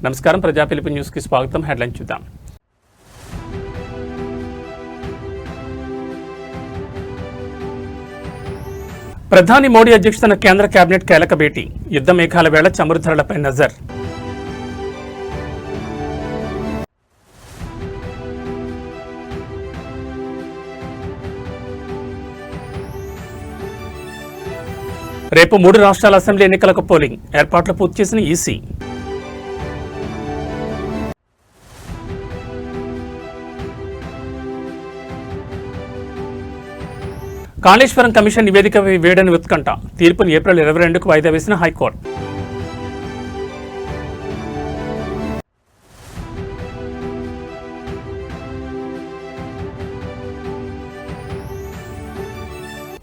నమస్కారం, ప్రజా పిలుపు న్యూస్ కి స్వాగతం. హెడ్లైన్ చూద్దాం. ప్రధాని మోడీ అధ్యక్షతన కేంద్ర కేబినెట్ కీలక భేటీ. యుద్ధ మేఘాల వేళ చమురు ధరలపై నజర్. రేపు 3 రాష్ట్రాల అసెంబ్లీ ఎన్నికలకు పోలింగ్ ఏర్పాట్లు పూర్తి చేసిన ఈసీ. కాళేశ్వరం కమిషన్ నివేదికపై వేడని ఉత్కంఠ. తీర్పును ఏప్రిల్ 22కు వాయిదా వేసిన హైకోర్టు.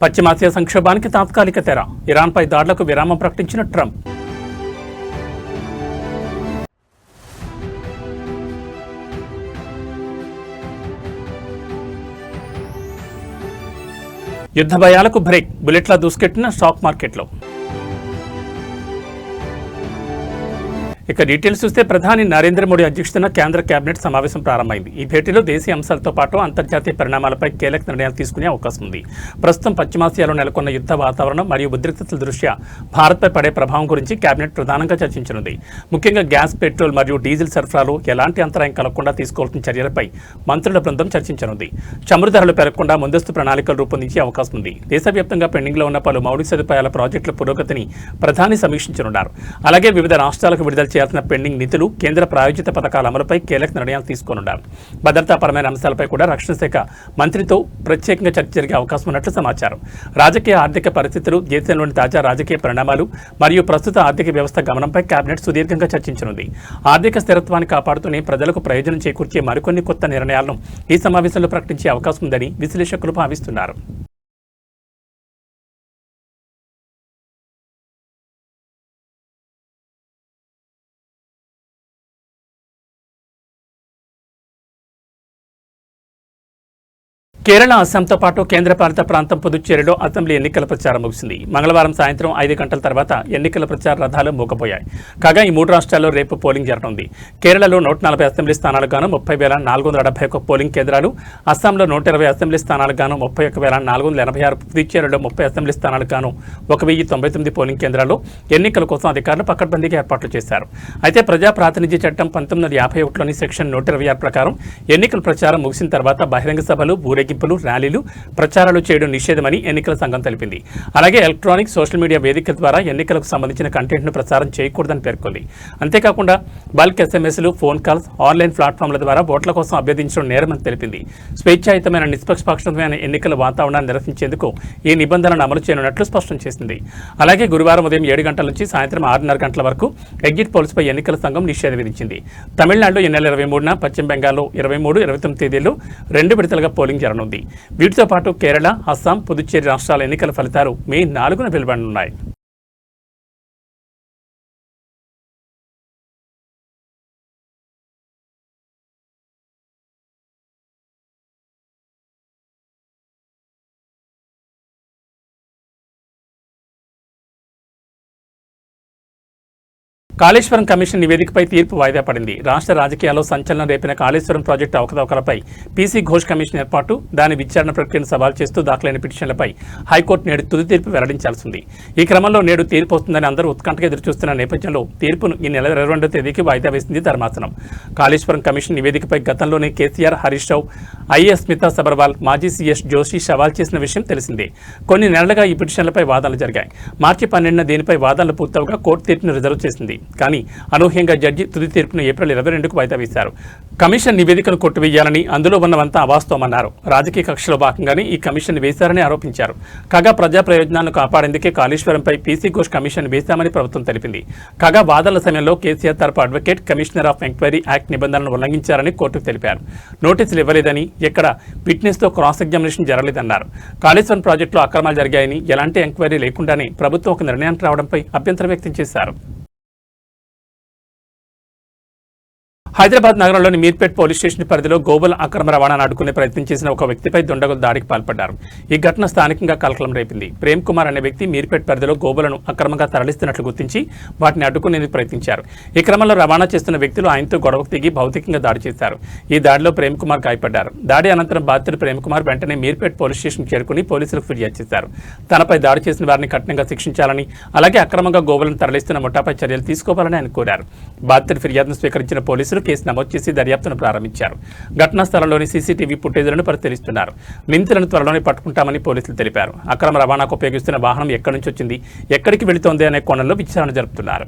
పశ్చిమాసియా సంక్షోభానికి తాత్కాలిక తెర. ఇరాన్పై దాడులకు విరామం ప్రకటించిన ట్రంప్. యుద్ధ భయాలకు బ్రేక్. బుల్లెట్లా దూసుకెట్టిన స్టాక్ మార్కెట్లో. ఇక డీటెయిల్స్ చూస్తే ప్రధాని నరేంద్ర మోడీ అధ్యక్షతన కేంద్ర కేబినెట్ సమావేశం ప్రారంభమైంది. ఈ భేటీలో దేశీయ అంశాలతో పాటు అంతర్జాతీయ పరిణామాలపై కీలక నిర్ణయాలు తీసుకునే అవకాశం ఉంది. ప్రస్తుతం పశ్చిమాసియాలో నెలకొన్న యుద్ధ వాతావరణం మరియు ఉద్రిక్తతల దృష్ట్యా భారత్పై పడే ప్రభావం గురించి కేబినెట్ ప్రధానంగా చర్చించనుంది. ముఖ్యంగా గ్యాస్, పెట్రోల్ మరియు డీజిల్ సరఫరాలో ఎలాంటి అంతరాయం కలగకుండా తీసుకోవాల్సిన చర్యలపై మంత్రుల బృందం చర్చించనుంది. చమురు ధరలు పెరగకుండా ముందస్తు ప్రణాళికలు రూపొందించే అవకాశం ఉంది. దేశవ్యాప్తంగా పెండింగ్లో ఉన్న పలు మౌలిక సదుపాయాల ప్రాజెక్టుల పురోగతిని ప్రధాని సమీక్షించనున్నారు. అలాగే వివిధ రాష్ట్రాలకు విడుదల చేయాల్సిన పెండింగ్ నిధులు, కేంద్ర ప్రాయోజిత పథకాల అమలుపై కీలక నిర్ణయాలు తీసుకోనున్నారు. భద్రతాపరమైన అంశాలపై కూడా రక్షణ శాఖ మంత్రితో ప్రత్యేకంగా చర్చ జరిగే అవకాశం ఉన్నట్లు సమాచారం. రాజకీయ ఆర్థిక పరిస్థితులు, దేశంలోని తాజా రాజకీయ పరిణామాలు మరియు ప్రస్తుత ఆర్థిక వ్యవస్థ గమనంపై కేబినెట్ సుదీర్ఘంగా చర్చించనుంది. ఆర్థిక స్థిరత్వాన్ని కాపాడుతూనే ప్రజలకు ప్రయోజనం చేకూర్చే మరికొన్ని కొత్త నిర్ణయాలను ఈ సమావేశంలో ప్రకటించే అవకాశం ఉందని విశ్లేషకులు భావిస్తున్నారు. కేరళ, అస్సాంతో పాటు కేంద్రపాలిత ప్రాంతం పుదుచ్చేరిలో అసెంబ్లీ ఎన్నికల ప్రచారం ముగిసింది. మంగళవారం సాయంత్రం 5 గంటల తర్వాత ఎన్నికల ప్రచార రథాలు మూగపోయాయి. కాగా ఈ 3 రాష్ట్రాల్లో రేపు పోలింగ్ జరగనుంది. కేరళలో 140 అసెంబ్లీ స్థానాలకు గాను 30,471 పోలింగ్ కేంద్రాలు, అస్సాంలో 120 అసెంబ్లీ స్థానాలకు గాను 31,486, పుదుచ్చేరిలో 30 అసెంబ్లీ స్థానాలకు గాను 1,099 పోలింగ్ కేంద్రాల్లో ఎన్నికల కోసం అధికారులు పకడ్బందీగా ఏర్పాట్లు చేశారు. అయితే ప్రజా ప్రాతినిధ్య చట్టం 1951లోని సెక్షన్ 126 ప్రకారం ఎన్నికల ప్రచారం ముగిసిన తర్వాత బహిరంగ సభలు, ఊరేగింపులు, ర్యాలీలు, ప్రచారాలు చేయడం నిషేధమని ఎన్నికల సంఘం తెలిపింది. అలాగే ఎలక్ట్రానిక్, సోషల్ మీడియా వేదికల ద్వారా ఎన్నికలకు సంబంధించిన కంటెంట్ను ప్రచారం చేయకూడదని పేర్కొంది. అంతేకాకుండా బల్క్ ఎస్ఎంఎస్లు, ఫోన్ కాల్స్, ఆన్లైన్ ప్లాట్ఫామ్ల ద్వారా ఓట్ల కోసం అభ్యర్థించడం నేరమని తెలిపింది. స్వేచ్ఛాయుతమైన, నిష్పక్షపాతమైన ఎన్నికల వాతావరణాన్ని నిర్వహించేందుకు ఈ నిబంధనలను అమలు చేయనున్నట్లు స్పష్టం చేసింది. అలాగే గురువారం ఉదయం 7 గంటల నుంచి సాయంత్రం 6:30 గంటల వరకు ఎగ్జిట్ పోల్స్పై ఎన్నికల సంఘం నిషేధం విధించింది. తమిళనాడులో ఈ నెల 23న, పశ్చిమ బెంగాల్లో 23, 29 తేదీల్లో 2 విడతలుగా పోలింగ్ జరగనుంది. వీటితో పాటు కేరళ, అస్సాం, పుదుచ్చేరి రాష్ట్రాల ఎన్నికల ఫలితాలు మే 4న వెలువడనున్నాయి. కాళేశ్వరం కమిషన్ నివేదికపై తీర్పు వాయిదా పడింది. రాష్ట్ర రాజకీయాల్లో సంచలనం రేపిన కాళేశ్వరం ప్రాజెక్టు అవకతవకలపై పీసీ ఘోష్ కమిషన్ ఏర్పాటు, దాని విచారణ ప్రక్రియను సవాల్ చేస్తూ దాఖలైన పిటిషన్లపై హైకోర్టు నేడు తుది తీర్పు వెల్లడించాల్సింది. ఈ క్రమంలో నేడు తీర్పు వస్తుందని అందరూ ఉత్కంఠగా ఎదురుచూస్తున్న నేపథ్యంలో తీర్పును ఈ నెల 22వ తేదీకి వాయిదా వేసింది ధర్మాసనం. కాళేశ్వరం కమిషన్ నివేదికపై గతంలోనే కేసీఆర్, హరీష్ రావు, ఐఏఎస్ స్మితా సబర్వాల్, మాజీ సీఎస్ జోషి సవాల్ చేసిన విషయం తెలిసిందే. కొన్ని నెలలుగా ఈ పిటిషన్లపై వాదనలు జరిగాయి. మార్చి 12న దీనిపై వాదనలు పూర్తవగా కోర్టు తీర్పును రిజర్వ్ చేసింది. కానీ అనూహ్యంగా జడ్జి తుది తీర్పును ఏప్రిల్ 22కు వాయిదా వేశారు. కమిషన్ నివేదికను కొట్టివేయాలని, అందులో ఉన్నవంతా అవాస్తవమన్నారు. రాజకీయ కక్షలో భాగంగానే ఈ కమిషన్ వేశారని ఆరోపించారు. కాగా ప్రజా ప్రయోజనాలను కాపాడేందుకే కాళేశ్వరంపై పీసీ ఘోష్ కమిషన్ వేశామని ప్రభుత్వం తెలిపింది. కాగా వాదనల సమయంలో కేసీఆర్ తరపు advocate commissioner of enquiry act నిబంధనలను ఉల్లంఘించారని కోర్టుకు తెలిపారు. నోటీసులు ఇవ్వలేదని, ఎక్కడ విట్నెస్తో క్రాస్ ఎగ్జామినేషన్ జరగలేదన్నారు. కాళేశ్వరం ప్రాజెక్టులో అక్రమాలు జరిగాయని, ఎలాంటి ఎంక్వైరీ లేకుండానే ప్రభుత్వం ఒక నిర్ణయానికి రావడంపై అభ్యంతరం వ్యక్తం చేశారు. హైదరాబాద్ నగరంలోని మీర్పేట్ పోలీస్ స్టేషన్ పరిధిలో గోవుల అక్రమ రవాణాను అడ్డుకునే ప్రయత్నం చేసిన ఒక వ్యక్తిపై దుండగులు దాడికి పాల్పడ్డారు. ఈ ఘటన స్థానికంగా కలకలం రేపింది. ప్రేమ్ కుమార్ అనే వ్యక్తి మీర్పేట్ పరిధిలో గోవులను అక్రమంగా తరలిస్తున్నట్లు గుర్తించి వాటిని అడ్డుకునేందుకు ప్రయత్నించారు. ఈ క్రమంలో రవాణా చేస్తున్న వ్యక్తులు ఆయనతో గొడవకు దిగి భౌతికంగా దాడి చేశారు. ఈ దాడిలో ప్రేమ్ కుమార్ గాయపడ్డారు. దాడి అనంతరం బాధితుడు ప్రేమ్ కుమార్ వెంటనే మీర్పేట్ పోలీస్ స్టేషన్ చేరుకుని పోలీసులకు ఫిర్యాదు చేశారు. తనపై దాడి చేసిన వారిని కఠినంగా శిక్షించాలని, అలాగే అక్రమంగా గోవులను తరలిస్తున్న ముఠాపై చర్యలు తీసుకోవాలని ఆయన కోరారు. బాధితుడి ఫిర్యాదును స్వీకరించిన పోలీసులు కేసు నమోదు చేసి దర్యాప్తును ప్రారంభించారు. ఘటనా స్థలంలోని సీసీటీవీ ఫుటేజ్లను పరిశీలిస్తున్నారు. నిందితులను త్వరలోనే పట్టుకుంటామని పోలీసులు తెలిపారు. అక్రమ రవాణాకు ఉపయోగిస్తున్న వాహనం ఎక్కడి నుంచి వచ్చింది, ఎక్కడికి వెళుతోంది అనే కోణంలో విచారణ జరుపుతున్నారు.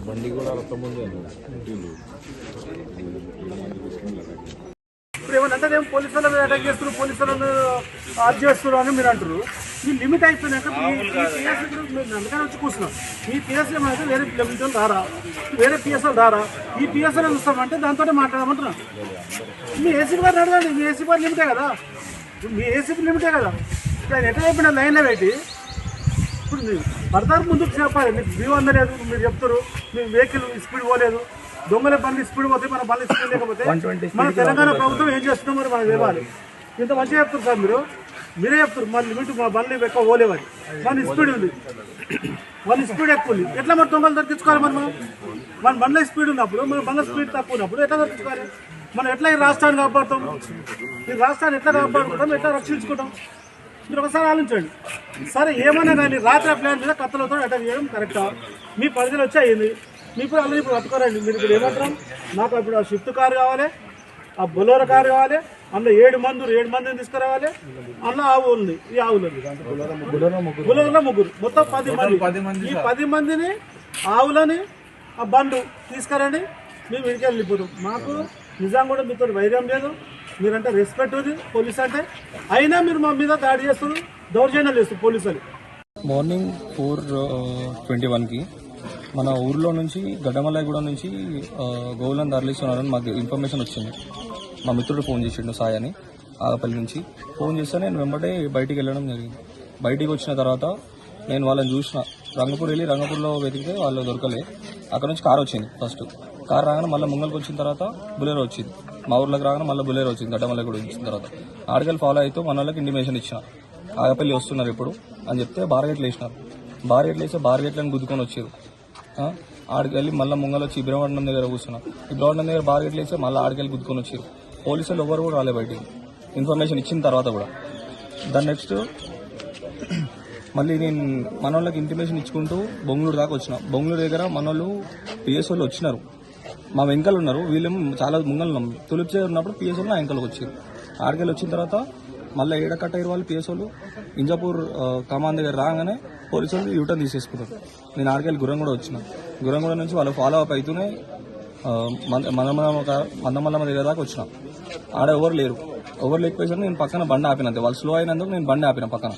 బండి కూడా ముందు ఇప్పుడు ఏమన్నా పోలీసు వాళ్ళ మీద అటాక్ చేస్తున్నారు, పోలీసు వాళ్ళని ఆర్జ్ చేస్తున్నారు అని మీరు అంటారు. మీ లిమిట్ అయిపోయినాక మీ పిఎస్ అందుకని వచ్చి కూర్చున్నాం. మీ పిఎస్ ఏమంటే వేరే లిమిట్ రారా, వేరే పిఎస్ఎల్ రారా, ఈ పిఎస్ఎల్ చూస్తామంటే దాంతో మాట్లాడమంటున్నాం. మీ ఏసీపీ గారు అడగండి, మీ ఏసీపీ గారు లిమిటే కదా, మీ ఏసీపీ లిమిటే కదా. ఆయన ఎట్లా చెప్పిన లైన్లో పెట్టి ఇప్పుడు మీరు పడతారు ముందుకు చెప్పాలి. మీకు వ్యూ అందలేదు, మీరు చెప్తారు మీ వెహికల్ స్పీడ్ పోలేదు, దొంగల బండి స్పీడ్ పోతే మన బండి స్పీడ్ లేకపోతే మన తెలంగాణ ప్రభుత్వం ఏం చేస్తున్నాం మరి మనకు తెలియాలి. ఇంత మంచిగా చెప్తారు సార్, మీరే చెప్తారు మన లిమిట్ మా బండ్లు ఎక్కువ పోలేవని. మన స్పీడ్ ఉంది, మన స్పీడ్ ఎక్కువ ఉంది, ఎట్లా మరి దొంగలు దొరికించుకోవాలి? మన బండ్ల స్పీడ్ ఉన్నప్పుడు మన బండ్ల స్పీడ్ తక్కువ ఉన్నప్పుడు ఎట్లా దొరికించుకోవాలి? మనం ఎట్లా ఈ రాష్ట్రాన్ని కాపాడుతాం, ఈ రాష్ట్రాన్ని ఎట్లా కాపాడుకుంటాం, ఎట్లా రక్షించుకుంటాం? మీరు ఒకసారి ఆలోచించండి. సరే ఏమన్నా కానీ రాత్రి ప్లాన్ మీద కత్తలతో అటాక్ చేయడం కరెక్టా? మీ పరిధిలో వచ్చి అయ్యింది, మీ ఇప్పుడు అందరూ ఇప్పుడు పట్టుకోరండి. మీరు ఇప్పుడు ఏమంటారు, నాకు ఇప్పుడు ఆ షిఫ్ట్ కారు కావాలి, ఆ బొలోరో కారు కావాలి, అందులో 7 మందిని తీసుకురావాలి, అందులో ఆవు ఉంది, ఈ ఆవులు ఉంది, బొలోరోలో ముగ్గురు, మొత్తం 10 మంది. ఈ 10 మందిని ఆవులని ఆ బండు తీసుకురండి, మేము ఇంటికి వెళ్ళిపోతాం. మాకు నిజంగా కూడా మీతో వైర్యం లేదు, మీరంటే రెస్పెక్ట్ ఉంది పోలీస్ అంటే, అయినా మీరు మా మీద దాడి చేస్తున్నారు, దౌర్జన్యాలు చేస్తారు పోలీసులు. మార్నింగ్ 4:21కి మన ఊర్లో నుంచి గడ్డమల్లగూడ నుంచి గోవులను తరలిస్తున్నారని మాకు ఇన్ఫర్మేషన్ వచ్చింది. మా మిత్రుడు ఫోన్ చేసిండు, సాయి అని, ఆగపల్లి నుంచి ఫోన్ చేస్తే నేను వెంబడే బయటికి వెళ్ళడం జరిగింది. బయటికి వచ్చిన తర్వాత నేను వాళ్ళని చూసిన, రంగపూర్ వెళ్ళి రంగపూర్లో వెతికితే వాళ్ళు దొరకలే. అక్కడ నుంచి కారు వచ్చింది. ఫస్ట్ కారు రాగానే మళ్ళీ ముంగల్కి వచ్చిన తర్వాత బులెరో వచ్చింది, మా ఊర్లోకి రాగానే మళ్ళీ బులెరో వచ్చింది. గడ్డమల్లగూడ వచ్చిన తర్వాత ఆడికెళ్ళి ఫాలో అవుతూ మన వాళ్ళకి ఇంటిమేషన్ ఇచ్చిన, ఆగపల్లి వస్తున్నారు ఇప్పుడు అని చెప్తే బార్గెట్లు వేసినారు. బార్గెట్లు వేస్తే బార్గెట్లను గుద్దుకొని వచ్చారు. ఆడికెళ్ళి మళ్ళీ ముంగల్ వచ్చి ఇబ్రహ్మణం దగ్గర కూర్చున్నారు. ఇబ్రహ్మణం దగ్గర బార్గెట్లు వేస్తే మళ్ళీ ఆడికెళ్ళి గుద్దుకొని వచ్చారు. పోలీసులు ఎవరు కూడా రాలే బయటికి, ఇన్ఫర్మేషన్ ఇచ్చిన తర్వాత కూడా. దాని నెక్స్ట్ మళ్ళీ నేను మన వాళ్ళకి ఇంటిమేషన్ ఇచ్చుకుంటూ బొంగళూరు దాకా వచ్చిన. బొంగళూరు దగ్గర మన వాళ్ళు పిఎస్ వాళ్ళు వచ్చినారు, మా వెంకలు ఉన్నారు, వీళ్ళేమో చాలా ముంగలు ఉన్నాం. తులిప్చే ఉన్నప్పుడు పిఎస్ వాళ్ళు నా వెంకలకు వచ్చారు. ఆడికెళ్ళి వచ్చిన తర్వాత మళ్ళీ ఏడకట్టయ్యారు వాళ్ళు పిఎస్ వాళ్ళు. ఇంజాపూర్ కమాన్ దగ్గర రాగానే పోలీసు వాళ్ళు యూటర్న్ తీసేసుకున్నారు. నేను ఆడికెళ్ళి గురంగూడ వచ్చిన. గురంగూడ నుంచి వాళ్ళు ఫాలో అప్ అవుతూనే మందమల్లమ్మ దగ్గర దాకా వచ్చిన. ఆడ ఎవరు లేరు. ఎవరు లేకపోయేసరికి నేను పక్కన బండి ఆపిన. అంతే, వాళ్ళు స్లో అయినందుకు నేను బండి ఆపిన పక్కన.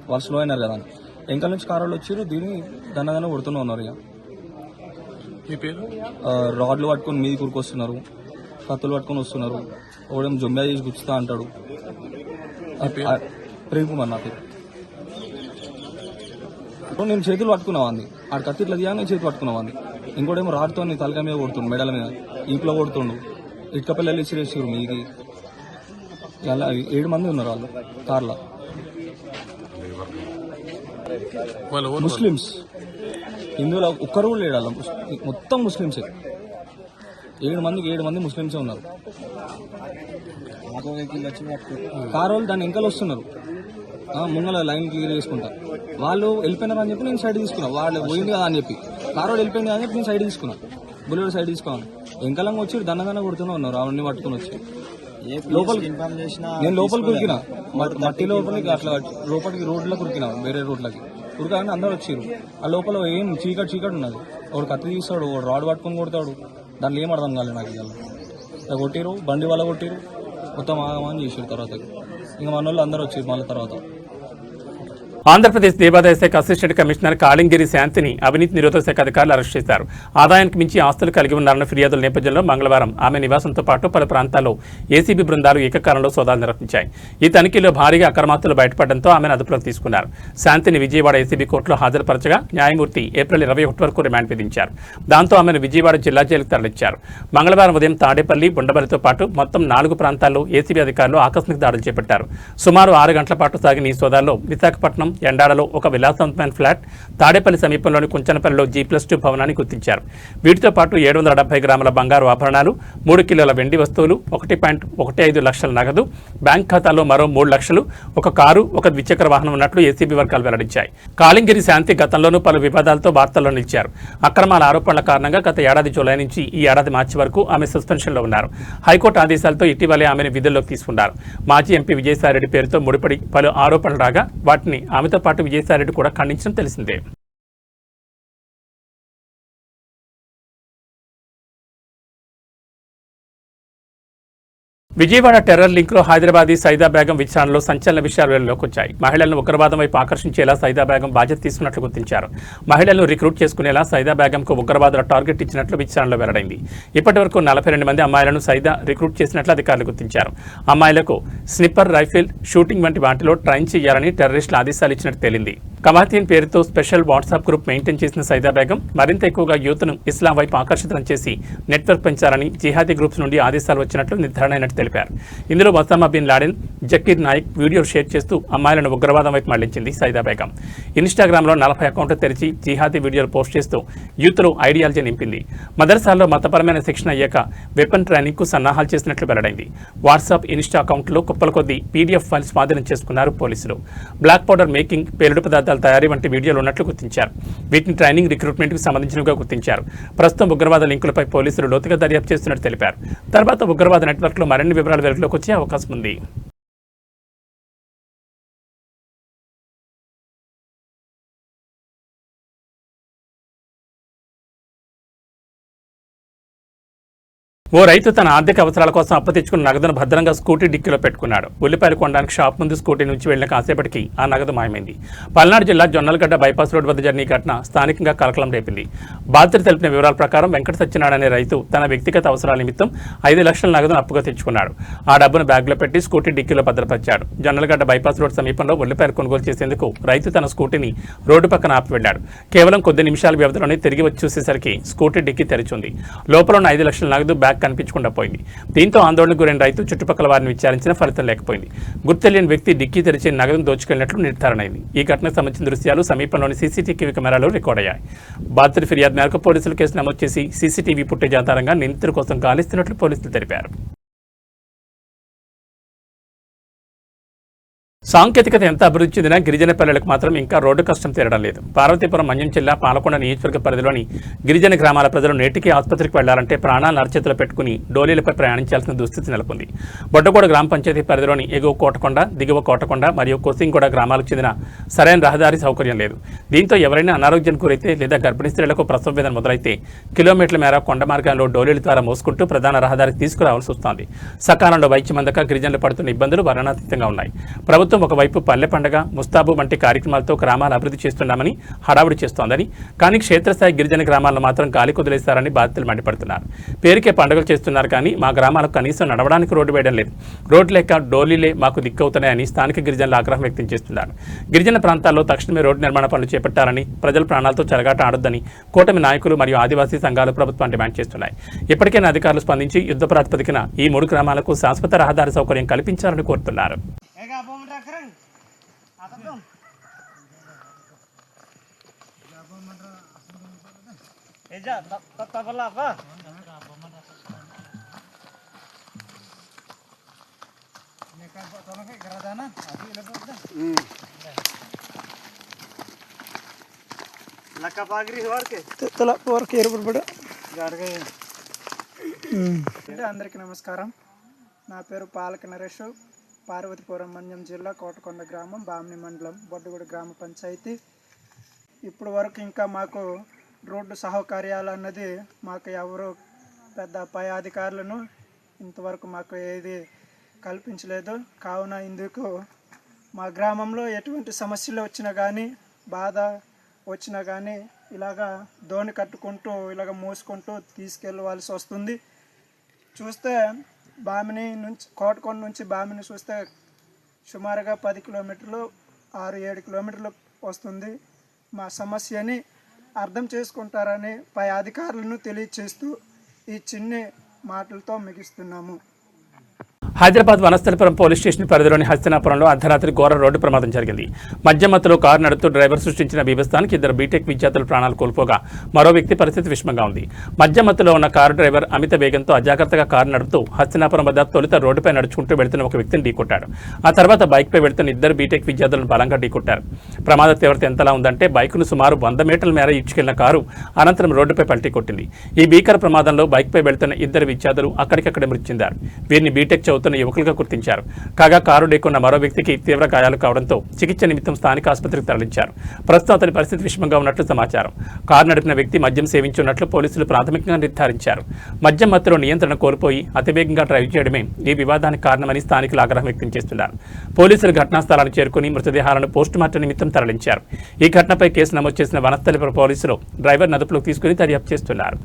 వాళ్ళు స్లో అయినారు కదా అని వెంకల నుంచి కారు వచ్చారు. దీన్ని దన్నదన్న కొడుతూనే ఉన్నారు. ఇక రాడ్లు పట్టుకొని మీది కూరుకొస్తున్నారు, కత్తులు పట్టుకొని వస్తున్నారు. ఒకడేమో జొంబా చేసి గుచ్చుతా అంటాడు. ప్రేమ్ కుమార్ నా పేరు. నేను చేతులు పట్టుకున్నావాంది, ఆడ కత్తి ఇట్లా తీయగా నేను చేతులు పట్టుకున్నావాంది. ఇంకోటేమో రాడ్తో తలకాయ మీద కొడుతుండు, మెడల మీద, ఇంట్లో కొడుతుండు. ఇటుక పిల్లలు ఇసిరేసారు మీకి. ఇలా 7 మంది ఉన్నారు వాళ్ళు కార్లో. ముస్లిమ్స్, హిందువులు ఒక్కరు కూడా లేడు. మొత్తం ముస్లిమ్సే. 7 మంది ముస్లిమ్సే ఉన్నారు. కారు వాళ్ళు దాన్ని వెంకలు వస్తున్నారు, ముంగల లైన్ క్లియర్ చేసుకుంటా. వాళ్ళు వెళ్ళిపోయినారు అని చెప్పి నేను సైడ్ తీసుకున్నా. వాళ్ళు పోయింది కదా అని చెప్పి, కారు వాళ్ళు వెళ్ళిపోయింది అని చెప్పి నేను సైడ్ తీసుకున్నా. బుల్లెట్ సైడ్ తీసుకోవాలి. వెంకలంగా వచ్చి దన్నదన్న కొడుతూనే ఉన్నారు. అవన్నీ పట్టుకుని వచ్చి లోపలికి, నేను లోపలికి ఉరికినా, మట్టి లోపలికి అట్లా లోపలికి రోడ్లో కురికినా, వేరే రోడ్లకి ఉరకాలని అందరూ వచ్చారు. ఆ లోపల ఏం చీకటి ఉన్నది. ఒకడు కత్తి తీస్తాడు, ఒకడు రాడ్ పట్టుకొని కొడతాడు. దాంట్లో ఏం అర్థం కాలేదు నాకు. ఇలా కొట్టిరు, బండి వాళ్ళ కొట్టిరు, మొత్తం ఆగమని చేసారు. తర్వాత ఇంకా మన వాళ్ళు అందరూ వచ్చారు మళ్ళీ తర్వాత. ఆంధ్రప్రదేశ్ దేవాదాయ శాఖ అసిస్టెంట్ కమిషనర్ కాళింగిరి శాంతిని అవినీతి నిరోధక శాఖ అధికారులు అరెస్ట్ చేశారు. ఆదాయానికి మించి ఆస్తులు కలిగి ఉన్నారన్న ఫిర్యాదుల నేపథ్యంలో మంగళవారం ఆమె నివాసంతో పాటు పలు ప్రాంతాల్లో ఏసీబీ బృందాలు ఏకకాలంలో సోదాలు నిర్వహించాయి. ఈ తనిఖీలో భారీగా అక్రమాస్తులు బయటపడడంతో ఆమెను అదుపులోకి తీసుకున్నారు. శాంతిని విజయవాడ ఏసీబీ కోర్టులో హాజరుపరచగా న్యాయమూర్తి ఏప్రిల్ 21 వరకు రిమాండ్ విధించారు. దాంతో ఆమెను విజయవాడ జిల్లా జైలుకు తరలించారు. మంగళవారం ఉదయం తాడేపల్లి, బుండబలితో పాటు మొత్తం 4 ప్రాంతాల్లో ఏసీబీ అధికారులు ఆకస్మిక దాడులు చేపట్టారు. సుమారు 6 గంటల పాటు సాగిన ఈ సోదాల్లో విశాఖపట్నం ఎండాడలో ఒక విలాసవంతమైన ఫ్లాట్, తాడేపల్లి సమీపంలోని కుంచనపల్లిలో G+2 భవనాన్ని గుర్తించారు. వీటితో పాటు 770 గ్రాముల బంగారు ఆభరణాలు, 3 కిలోల వెండి వస్తువులు, 1.15 లక్షల నగదు, బ్యాంక్ ఖాతాలో మరో 3 లక్షలు, ఒక కారు, ఒక ద్విచక్ర వాహనం ఉన్నట్లు ఏసీబీ వర్గాలు వెల్లడించాయి. కాళింగిరి శాంతి గతంలోనూ పలు వివాదాలతో వార్తల్లో నిలిచారు. అక్రమాల ఆరోపణల కారణంగా గత ఏడాది జూలై నుంచి ఈ ఏడాది మార్చి వరకు ఆమె సస్పెన్షన్లో ఉన్నారు. హైకోర్టు ఆదేశాలతో ఇటీవలే ఆమెను విధుల్లోకి తీసుకున్నారు. మాజీ ఎంపీ విజయసాయిరెడ్డి పేరుతో ముడిపడి పలు ఆరోపణలు రాగా వాటిని ఆమెతో పాటు విజయసాయిరెడ్డి కూడా ఖండించడం తెలిసిందే. విజయవాడ టెర్రర్ లింక్లో హైదరాబాదీ సైదా బేగం విచారణలో సంచలన విషయాలు వెలుగులోకి వచ్చాయి. మహిళలను ఉగ్రవాదం వైపు ఆకర్షించేలా సైదా బేగం బాధ్యత తీసుకున్నట్లు గుర్తించారు. మహిళలను రిక్రూట్ చేసుకునేలా సైదా బేగంకు ఉగ్రవాదుల టార్గెట్ ఇచ్చినట్లు విచారణలో వెల్లడైంది. ఇప్పటివరకు 42 మంది అమ్మాయిలను సైదా రిక్రూట్ చేసినట్లు అధికారులు గుర్తించారు. అమ్మాయిలకు స్నిప్పర్ రైఫిల్, షూటింగ్ వంటి వాటిలో ట్రైన్ చేయాలని టెర్రరిస్టులు ఆదేశాలు ఇచ్చినట్టు తేలింది. కమాతీన్ పేరుతో స్పెషల్ వాట్సాప్ గ్రూప్ మెయింటైన్ చేసిన సైదా బేగం మరింత ఎక్కువగా యూత్ను ఇస్లాం వైపు ఆకర్షితం చేసి నెట్వర్క్ పెంచాలని జిహాదీ గ్రూప్స్ నుండి ఆదేశాలు వచ్చినట్లు నిర్ధారణ అయినట్టు తెలిపారు. ఇందులో Osama bin Laden, Zakir Naik వీడియోలు షేర్ చేస్తూ అమ్మాయిలను ఉగ్రవాదం వైపు మళ్లించింది సైదా బేగం. ఇన్స్టాగ్రామ్లో 40 అకౌంట్లు తెరిచి జిహాదీ వీడియోలు పోస్ట్ చేస్తూ యూత్లో ఐడియాలజీ నింపింది. మదర్సాల్లో మతపరమైన శిక్షణ అయ్యాక వెపన్ ట్రైనింగ్కు సన్నాహాలు చేసినట్లు వెల్లడైంది. వాట్సాప్, ఇన్స్టా అకౌంట్లో కుప్పల కొద్దీ PDF ఫైల్ స్వాధీనం చేసుకున్నారు పోలీసులు. బ్లాక్ పౌడర్ మేకింగ్, పేలుడు పదార్థాల తయారీ వంటి వీడియోలు ఉన్నట్లు గుర్తించారు. వీటిని ట్రైనింగ్, రిక్రూట్మెంట్కు సంబంధించినవిగా గుర్తించారు. ప్రస్తుతం ఉగ్రవాద లింకులపై పోలీసులు లోతుగా దర్యాప్తు చేస్తున్నట్టు తెలిపారు. తర్వాత ఉగ్రవాద నెట్వర్క్లో మరిన్ని వివరాలు వెలుగులోకి వచ్చే అవకాశం ఉంది. ఓ రైతు తన ఆర్థిక అవసరాల కోసం అప్పు తెచ్చుకున్న నగదును భద్రంగా స్కూటీ డిక్కీలో పెట్టుకున్నాడు. ఉల్లిపాయలు కొనడానికి షాప్ ముందు స్కూటీ నుంచి వెళ్లిన కాసేపటికి ఆ నగదు మాయమైంది. పల్నాడు జిల్లా జొన్నలగడ్డ బైపాస్ రోడ్ వద్ద జరిగిన ఘటన స్థానికంగా కలకలం రేపింది. బాధితులు తెలిపిన వివరాల ప్రకారం వెంకట సత్యనారాయణ అనే రైతు తన వ్యక్తిగత అవసరాల నిమిత్తం 5 లక్షల నగదును అప్పుగా తెచ్చుకున్నాడు. ఆ డబ్బును బ్యాగ్లో పెట్టి స్కూటీ డిక్కీలో భద్రపరిచాడు. జొన్నలగడ్డ బైపాస్ రోడ్ సమీపంలో ఉల్లిపాయలు కొనుగోలు చేసేందుకు రైతు తన స్కూటీని రోడ్డు పక్కన ఆపి వెళ్లాడు. కేవలం కొద్ది నిమిషాల వ్యవధిలోనే తిరిగి వచ్చి చూసేసరికి స్కూటీ డిక్కీ తెరిచింది. లోపల ఉన్న 5 లక్షల నగదు బ్యాగ్ కనిపించకుండా పోయింది. దీంతో ఆందోళనకు గురైన రైతు చుట్టుపక్కల వారిని విచారించిన ఫలితం లేకపోయింది. గుర్తెలియని వ్యక్తి డిక్కీ తెరిచి నగదును దోచుకెళ్లినట్లు నిర్ధారణ అయింది. ఈ ఘటనకు సంబంధించిన దృశ్యాలు సమీపంలోని CCTV కెమెరాలో రికార్డ్ అయ్యాయి. బాధితుడి ఫిర్యాదు మేరకు పోలీసులు కేసు నమోదు చేసి CCTV ఫుటేజ్ ఆధారంగా నిందితుల కోసం గాలిస్తున్నట్లు పోలీసులు తెలిపారు. సాంకేతికత ఎంత అభివృద్ధి చెందినా గిరిజన పల్లెలకు మాత్రం ఇంకా రోడ్డు కష్టం తీరడం లేదు. పార్వతీపురం, మన్యం జిల్లా పాలకొండ నియోజకవర్గ పరిధిలోని గిరిజన గ్రామాల ప్రజలు నేటికి ఆసుపత్రికి వెళ్లాలంటే ప్రాణాలను అరచేతిలో పెట్టుకుని డోలీలపై ప్రయాణించాల్సిన దుస్థితి నెలకొంది. బొడ్డగూడ గ్రామ పంచాయతీ పరిధిలోని ఎగువ కోటకొండ, దిగువ కోటకొండ మరియు కోసింగూడ గ్రామాలకు చెందిన సరైన రహదారి సౌకర్యం లేదు. దీంతో ఎవరైనా అనారోగ్యానికి గురైతే లేదా గర్భిణీ స్త్రీలకు ప్రసవ వేదన మొదలైతే కిలోమీటర్ల మేర కొండ మార్గాల్లో డోలీల ద్వారా మోసుకుంటూ ప్రధాన రహదారికి తీసుకురావాల్సి వస్తోంది. సకాలంలో వైద్యం అందక గిరిజనులు పడుతున్న ఇబ్బందులు వర్ణనాతీతంగా ఉన్నాయి. ప్రభుత్వం ఒకవైపు పల్లె పండుగ, ముస్తాబు వంటి కార్యక్రమాలతో గ్రామాలు అభివృద్ధి చేస్తున్నామని హడావుడి చేస్తోందని, కానీ క్షేత్రస్థాయి గిరిజన గ్రామాలను మాత్రం గాలి కుదిలేస్తారని బాధితులు మండిపడుతున్నారు. పేరుకే పండుగలు చేస్తున్నారు కానీ మా గ్రామాలకు కనీసం నడవడానికి రోడ్డు వేయడం లేదు. రోడ్డు లేక డోలీలే మాకు దిక్కవుతున్నాయని స్థానిక గిరిజనులు ఆగ్రహం వ్యక్తం చేస్తున్నారు. గిరిజన ప్రాంతాల్లో తక్షణమే రోడ్డు నిర్మాణ పనులు చేపట్టాలని, ప్రజల ప్రాణాలతో చెలగాట ఆడొద్దని కూటమి నాయకులు మరియు ఆదివాసీ సంఘాలు ప్రభుత్వం డిమాండ్ చేస్తున్నాయి. ఇప్పటికైనా అధికారులు స్పందించి యుద్ధ ప్రాతిపదికన ఈ 3 గ్రామాలకు శాశ్వత రహదారి సౌకర్యం కల్పించాలని కోరుతున్నారు. అందరికీ నమస్కారం. నా పేరు పాలక నరేష్. పార్వతీపురం, మన్యం జిల్లా కోటకొండ గ్రామం, బామ్ని మండలం, బొడ్డుగూడ గ్రామ పంచాయతీ. ఇప్పుడు వరకు ఇంకా మాకు రోడ్డు సౌకర్యాలు అన్నది మాకు ఎవరు పెద్ద పై అధికారులను ఇంతవరకు మాకు ఏది కల్పించలేదు. కావున ఇందుకు మా గ్రామంలో ఎటువంటి సమస్యలు వచ్చినా కానీ బాధ వచ్చినా కానీ ఇలాగా దోణి కట్టుకుంటూ ఇలాగ మోసుకుంటూ తీసుకెళ్ళవలసి వస్తుంది. చూస్తే బామిని నుంచి కోటకొండ నుంచి బామిని చూస్తే సుమారుగా 10 కిలోమీటర్లు 6-7 కిలోమీటర్లు వస్తుంది. మా సమస్యని అర్థం చేసుకుంటారని పై అధికారులను తెలియచేస్తూ ఈ చిన్ని మాటలతో ముగిస్తున్నాము. హైదరాబాద్ వనస్థలిపురం పోలీస్ స్టేషన్ పరిధిలోని హస్తినాపురంలో అర్ధరాత్రి ఘోర రోడ్డు ప్రమాదం జరిగింది. మధ్యమత్తులో కారు నడుపుతూ డ్రైవర్ సృష్టించిన బీభత్సానికి 2 బీటెక్ విద్యార్థులు ప్రాణాలు కోల్పోగా మరో వ్యక్తి పరిస్థితి విషమంగా ఉంది. మధ్యమత్తులో ఉన్న కారు డ్రైవర్ అమిత వేగంతో అజాగ్రత్తగా కారు నడుపుతూ హస్తినాపురం వద్ద తొలుత రోడ్డుపై నడుచుకుంటూ వెళ్తున్న ఒక వ్యక్తిని ఢీకొట్టాడు. ఆ తర్వాత బైక్పై వెళ్తున్న 2 బీటెక్ విద్యార్థులను బలంగా ఢీకొట్టారు. ప్రమాద తీవ్రత ఎంతలా ఉందంటే బైక్ను సుమారు 100 మీటర్ల మేర ఈడ్చుకెళ్లిన కారు అనంతరం రోడ్డుపై పల్టీ కొట్టింది. ఈ భీకర ప్రమాదంలో బైక్పై వెళ్తున్న 2 విద్యార్థులు అక్కడికక్కడే మృతి చెందారు. వీరిని బీటెక్ చదువుతున్న యువకులుగా గుర్తించారు. కాగా కారు ఢీకొన్న మరో వ్యక్తికి తీవ్ర గాయాలు కావడంతో చికిత్స నిమిత్తం స్థానిక ఆసుపత్రికి తరలించారు. ప్రస్తుతం అతని పరిస్థితి విషమంగా ఉన్నట్లు సమాచారం. కారు నడిపిన వ్యక్తి మద్యం సేవించున్నట్లు పోలీసులు ప్రాథమికంగా నిర్ధారించారు. మద్యం మత్తులో నియంత్రణ కోల్పోయి అతివేగంగా డ్రైవ్ చేయడమే ఈ వివాదానికి కారణమని స్థానికులు ఆగ్రహం వ్యక్తం చేస్తున్నారు. పోలీసులు ఘటనా స్థలానికి చేరుకుని మృతదేహాలను పోస్టుమార్టం నిమిత్తం తరలించారు. ఈ ఘటనపై కేసు నమోదు చేసిన వనస్థలిపురం పోలీసులు డ్రైవర్ అదుపులోకి తీసుకుని దర్యాప్తు చేస్తున్నారు.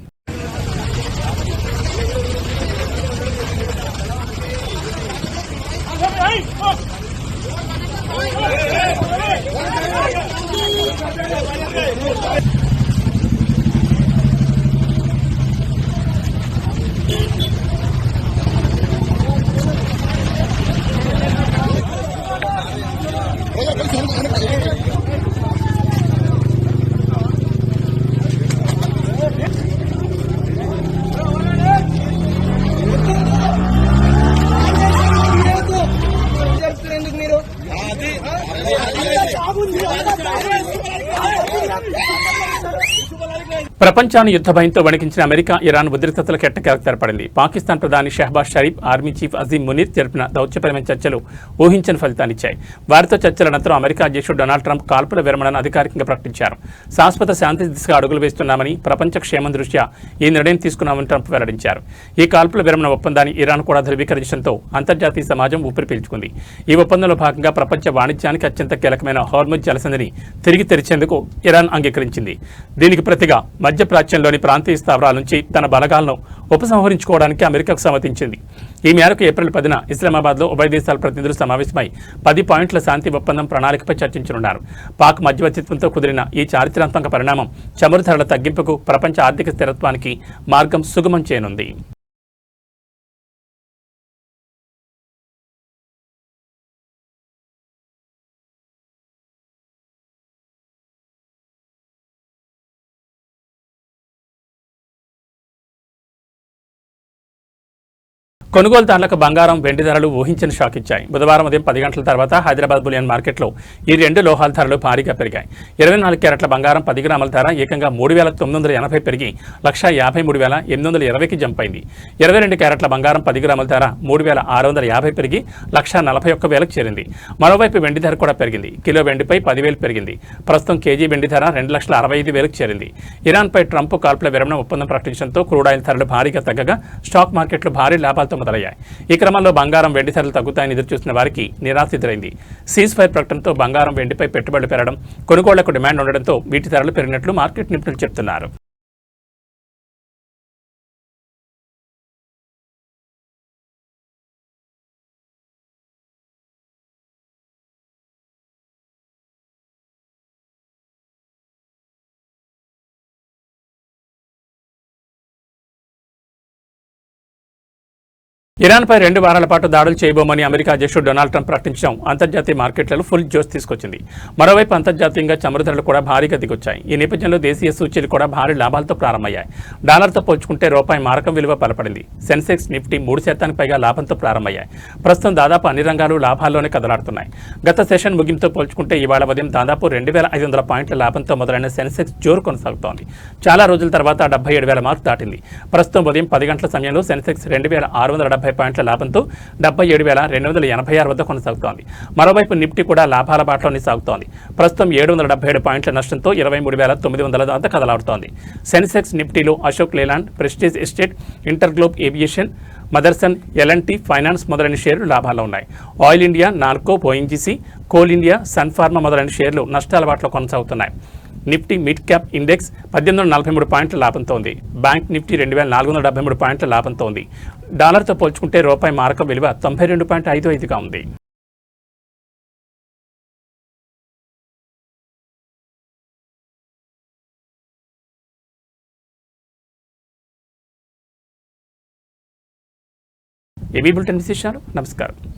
ప్రపంచాన్ని యుద్ధ భయంతో వణికించిన అమెరికా ఇరాన్ ఉద్రిక్తతలకు ఎట్టకేలకు తెరపడింది. పాకిస్తాన్ ప్రధాని షహబాజ్ షరీఫ్, ఆర్మీ చీఫ్ అజీం మునీర్ జరిపిన దౌత్యపరమైన చర్చలు ఊహించని ఫలితాన్నిచ్చాయి. వారితో చర్చల అనంతరం అమెరికా అధ్యక్షుడు డొనాల్డ్ ట్రంప్ కాల్పుల విరమణను అధికారికంగా ప్రకటించారు. శాశ్వత శాంతి దిశగా అడుగులు వేస్తున్నామని, ప్రపంచ క్షేమం దృష్ట్యా ఈ నిర్ణయం తీసుకున్నామని ట్రంప్ వెల్లడించారు. ఈ కాల్పుల విరమణ ఒప్పందాన్ని ఇరాన్ కూడా ధృవీకరించడంతో అంతర్జాతీయ సమాజం ఊపిరి పీల్చుకుంది. ఈ ఒప్పందంలో భాగంగా ప్రపంచ వాణిజ్యానికి అత్యంత కీలకమైన హార్ముజ్ జలసంధిని తిరిగి తెరిచేందుకు ఇరాన్ అంగీకరించింది. దీనికి ప్రతిగా మధ్యప్రాచ్యంలోని ప్రాంతీయ స్థావరాల నుంచి తన బలగాలను ఉపసంహరించుకోవడానికి అమెరికాకు సమ్మతించింది. ఈ మేరకు ఏప్రిల్ 10న ఇస్లామాబాద్లో ఉభయ దేశాల ప్రతినిధులు సమావేశమై 10 పాయింట్ల శాంతి ఒప్పందం ప్రణాళికపై చర్చించనున్నారు. పాక్ మధ్యవర్తిత్వంతో కుదిరిన ఈ చారిత్రాత్మక పరిణామం చమురు ధరల తగ్గింపుకు, ప్రపంచ ఆర్థిక స్థిరత్వానికి మార్గం సుగమం చేయనుంది. కొనుగోలుదారులకు బంగారం, వెండి ధరలు ఊహించని షాక్ ఇచ్చాయి. బుధవారం ఉదయం 10 గంటల తర్వాత హైదరాబాద్ బులియన్ మార్కెట్లో ఈ 2 లోహాల ధరలు భారీగా పెరిగాయి. 24 క్యారెట్ల బంగారం 10 గ్రాముల ధర ఏకంగా 3,980 పెరిగి 1,53,820కి జంప్ అయింది. 22 క్యారెట్ల బంగారం 10 గ్రాముల ధర 3,650 పెరిగి 1,41,000కి చేరింది. మరోవైపు వెండి ధర కూడా పెరిగింది. కిలో వెండిపై 10,000 పెరిగింది. ప్రస్తుతం కేజీ వెండి ధర 2,65,000కి చేరింది. ఇరాన్పై ట్రంప్ కాల్పుల విరమణ ఒప్పందం ప్రకటించడంతో క్రూడాయిల్ ధరలు భారీగా తగ్గగా స్టాక్ మార్కెట్లు భారీ లాభాలతో మొదలయ్యాయి. ఈ క్రమంలో బంగారం, వెండి ధరలు తగ్గుతాయని ఎదురుచూసిన వారికి నిరాశ ఎదురైంది. సీజ్ ఫైర్ ప్రకటనతో బంగారం, వెండిపై పెట్టుబడులు పెరగడం, కొనుగోళ్లకు డిమాండ్ ఉండడంతో వీటి ధరలు పెరిగినట్లు మార్కెట్ నిపుణులు చెబుతున్నారు. ఇరాన్పై 2 వారాల పాటు దాడులు చేయబోమని అమెరికా అధ్యక్షుడు డొనాల్డ్ ట్రంప్ ప్రకటించడం అంతర్జాతీయ మార్కెట్లలో ఫుల్ జోష్ తీసుకొచ్చింది. మరోవైపు అంతర్జాతీయంగా చమురు ధరలు కూడా భారీగా దిగొచ్చాయి. ఈ నేపథ్యంలో దేశీయ సూచీలు కూడా భారీ లాభాలతో ప్రారంభమయ్యాయి. డాలర్తో పోల్చుకుంటే రూపాయి మారకం విలువ బలపడింది. సెన్సెక్స్, నిఫ్టీ 3% పైగా లాభంతో ప్రారంభమయ్యాయి. ప్రస్తుతం దాదాపు అన్ని రంగాలు లాభాల్లోనే కదలాడుతున్నాయి. గత సెషన్ ముగింపుతో పోల్చుకుంటే ఇవాళ ఉదయం దాదాపు 2,500 పాయింట్ల లాభంతో మొదలైన సెన్సెక్స్ జోరు కొనసాగుతోంది. చాలా రోజుల తర్వాత 77,000 మార్కు దాటింది. ప్రస్తుతం ఉదయం 10 గంటల సమయంలో సెన్సెక్స్ 2,670 70 పాయింట్ల లాభంతో 77,286 వద్ద కొనసాగుతోంది. మరోవైపు నిఫ్టీ కూడా లాభాల బాటలోనే సాగుతోంది. ప్రస్తుతం 777 పాయింట్ల నష్టంతో 23,900 వద్ద కదలాడుతోంది. సెన్సెక్స్ నిఫ్టీలో అశోక్ లేలాండ్, ప్రెస్టీజ్ ఎస్టేట్, ఇంటర్గ్లోబ్ ఏవియేషన్, మదర్సన్, ఎల్ఎన్టీ ఫైనాన్స్ మొదలైన షేర్లు లాభాల్లో ఉన్నాయి. ఆయిల్ ఇండియా, నాల్కో, ఓఎన్జీసీ, కోల్ ఇండియా, సన్ ఫార్మా మొదలైన షేర్లు నష్టాల బాటలో కొనసాగుతున్నాయి. నిఫ్టీ మిడ్ క్యాప్ ఇండెక్స్ 1843 పాయింట్ల లాభంతో ఉంది. బ్యాంక్ నిఫ్టీ 2473 పాయింట్ల లాభంతో ఉంది. డాలర్తో పోల్చుకుంటే రూపాయి మారక విలువ 92.55గా ఉంది. ఏబీ బులెటిన్ విశేషాలు. నమస్కారం.